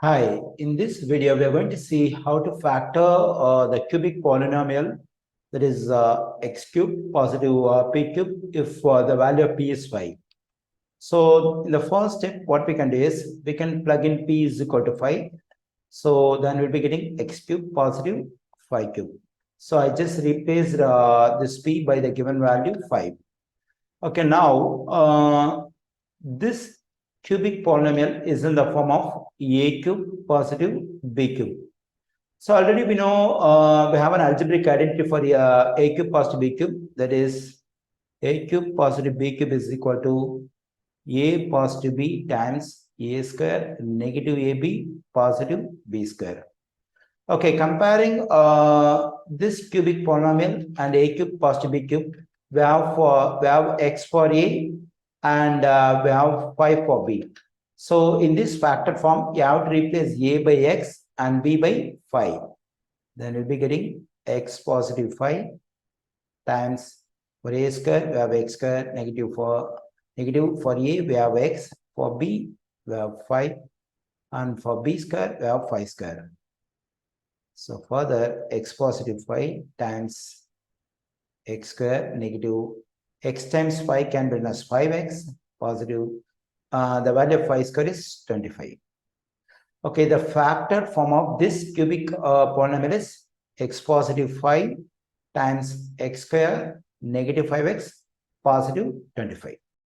Hi, in this video, we are going to see how to factor the cubic polynomial, that is x cube positive p cube if the value of p is 5. So the first step, what we can do is we can plug in p is equal to 5. So then we'll be getting x cube positive 5 cube. So I just replaced this p by the given value 5. Okay, now this cubic polynomial is in the form of a cube positive b cube. So already we know we have an algebraic identity for a cube positive b cube, that is a cube positive b cube is equal to a positive b times a square negative ab positive b square. Okay, comparing this cubic polynomial and a cube positive b cube, we have x for a and we have 5 for b. So in this factored form, you have to replace a by x and b by 5. Then we'll be getting x positive 5 times for a square, we have x square, negative for a, we have x, for b, we have 5, and for b square, we have 5 square. So further, x positive 5 times x square negative x times 5 can be written as 5x positive. The value of 5 square is 25. Okay, the factored form of this cubic polynomial is x positive 5 times x square negative 5x positive 25.